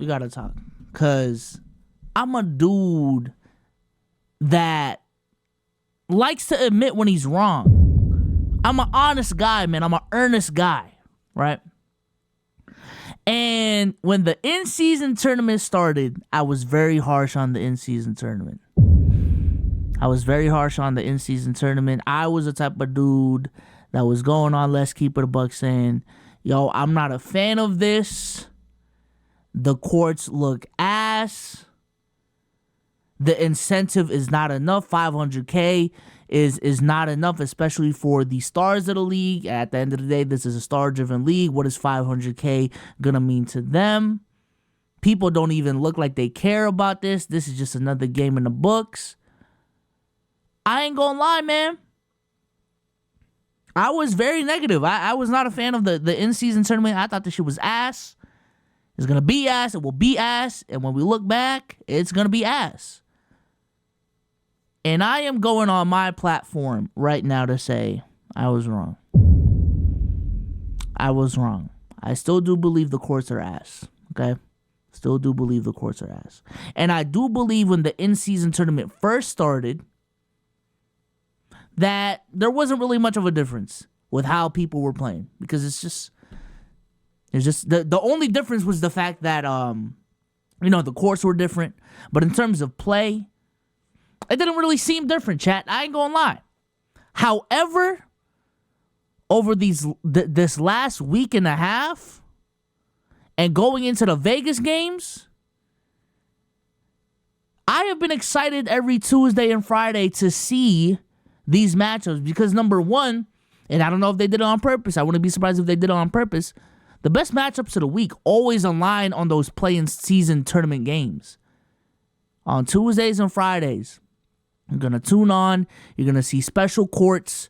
We gotta talk. Because I'm a dude that likes to admit when he's wrong. I'm an honest guy, man. I'm an earnest guy, right? And when the in-season tournament started, I was very harsh on the in-season tournament. I was the type of dude that was going on Let's Keep It a Buck saying, yo, I'm not a fan of this. The courts look ass. The incentive is not enough. $500K is not enough, especially for the stars of the league. At the end of the day, this is a star-driven league. What is $500K gonna mean to them? People don't even look like they care about this. This is just another game in the books. I ain't gonna lie, man. I was very negative. I was not a fan of the in-season tournament. I thought this shit was ass. It's gonna be ass. It will be ass. And when we look back, it's gonna be ass. And I am going on my platform right now to say I was wrong. I was wrong. I still do believe the courts are ass. Okay? Still do believe the courts are ass. And I do believe when the in-season tournament first started that there wasn't really much of a difference with how people were playing. Because it's just the only difference was the fact that the courts were different. But in terms of play, it didn't really seem different, chat. I ain't gonna lie. However, over this last week and a half and going into the Vegas games, I have been excited every Tuesday and Friday to see these matchups because, number one, and I don't know if they did it on purpose. I wouldn't be surprised if they did it on purpose. The best matchups of the week always align on those play-in season tournament games. On Tuesdays and Fridays, you're going to tune on. You're going to see special courts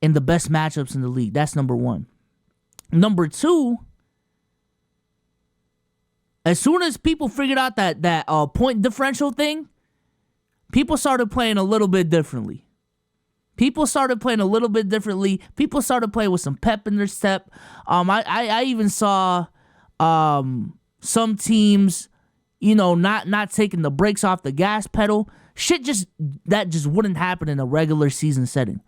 in the best matchups in the league. That's number one. Number two, as soon as people figured out that point differential thing, people started playing a little bit differently. People started playing with some pep in their step. I even saw some teams, not taking the brakes off the gas pedal. Shit just wouldn't happen in a regular season setting.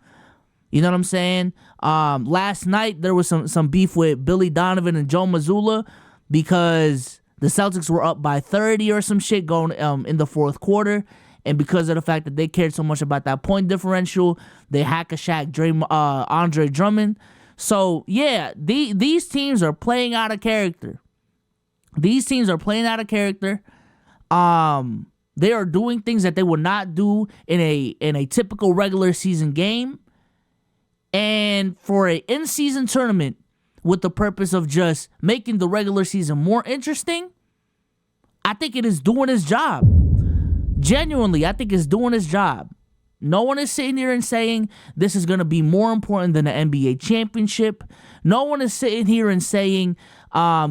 You know what I'm saying? Last night there was some beef with Billy Donovan and Joe Mazzulla because the Celtics were up by 30 or some shit going in the fourth quarter. And because of the fact that they cared so much about that point differential, they hack-a-shack Andre Drummond. So, yeah, these teams are playing out of character. They are doing things that they would not do in a typical regular season game. And for an in-season tournament with the purpose of just making the regular season more interesting, I think it is doing its job. Genuinely, I think it's doing its job. No one is sitting here and saying this is going to be more important than the NBA championship. No one is sitting here and saying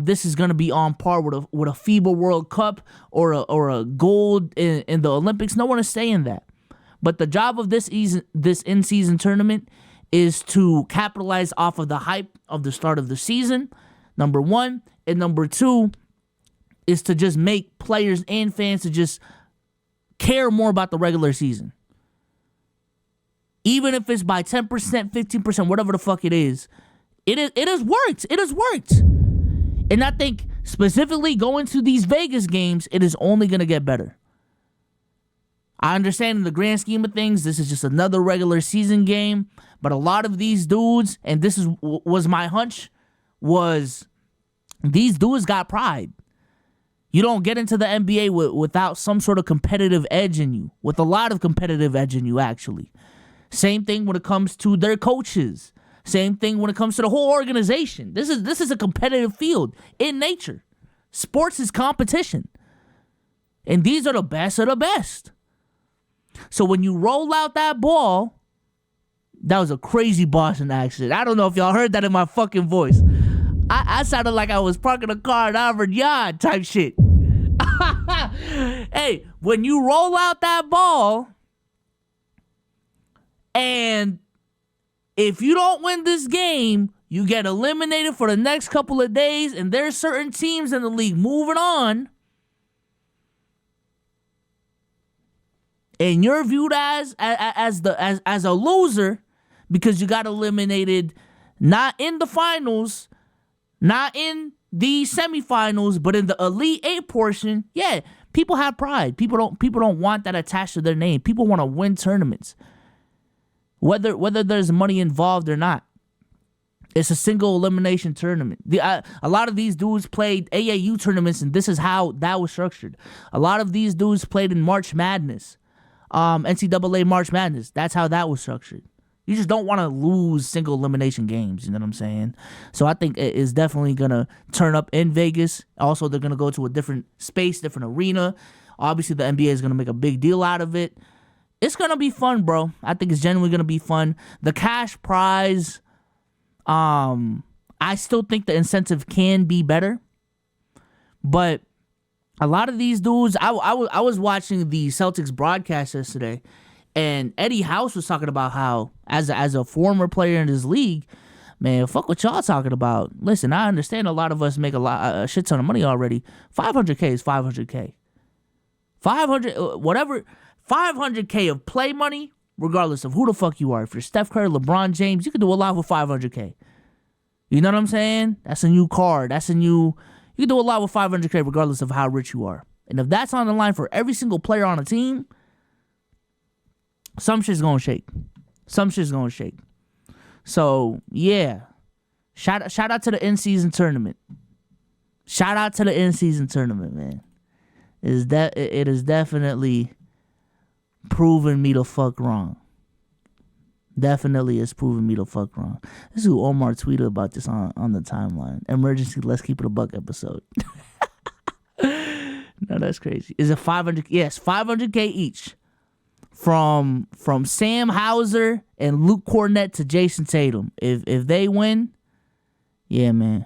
this is going to be on par with a FIBA World Cup or a gold in the Olympics. No one is saying that. But the job of this in-season tournament is to capitalize off of the hype of the start of the season, number one. And number two is to just make players and fans to just care more about the regular season. Even if it's by 10%, 15%, whatever the fuck it is, it has worked. It has worked. And I think specifically going to these Vegas games, it is only going to get better. I understand in the grand scheme of things, this is just another regular season game, but a lot of these dudes, and this was my hunch, was these dudes got pride. You don't get into the NBA without some sort of competitive edge in you, with a lot of competitive edge in you, actually. Same thing when it comes to their coaches. Same thing when it comes to the whole organization. This is a competitive field in nature. Sports is competition. And these are the best of the best. So when you roll out that ball, that was a crazy Boston accent. I don't know if y'all heard that in my fucking voice. I sounded like I was parking a car at Harvard Yard type shit. Hey, when you roll out that ball, and if you don't win this game, you get eliminated for the next couple of days, and there's certain teams in the league moving on, and you're viewed as a loser because you got eliminated not in the finals, not in the semifinals, but in the Elite Eight portion. Yeah, people have pride. People don't want that attached to their name. People want to win tournaments, whether there's money involved or not. It's a single elimination tournament. A lot of these dudes played AAU tournaments, and this is how that was structured. A lot of these dudes played in March Madness, NCAA March Madness. That's how that was structured. You just don't want to lose single elimination games. You know what I'm saying? So I think it is definitely going to turn up in Vegas. Also, they're going to go to a different space, different arena. Obviously, the NBA is going to make a big deal out of it. It's going to be fun, bro. I think it's genuinely going to be fun. The cash prize, I still think the incentive can be better. But a lot of these dudes, I was watching the Celtics broadcast yesterday, and Eddie House was talking about how, as a former player in this league, man, fuck what y'all talking about. Listen, I understand a lot of us make a shit ton of money already. 500K is 500K. 500K of play money, regardless of who the fuck you are. If you're Steph Curry, LeBron James, you can do a lot with 500K. You know what I'm saying? That's a new car. You can do a lot with 500K regardless of how rich you are. And if that's on the line for every single player on a team, some shit's gonna shake. So, yeah. Shout out to the in-season tournament. Man. It is definitely proven me the fuck wrong. Definitely is proving me the fuck wrong. This is who Omar tweeted about this on the timeline. Emergency Let's Keep It a Buck episode. No, that's crazy. Is it 500? Yes, 500K each. From Sam Hauser and Luke Cornett to Jason Tatum. If they win, yeah, man.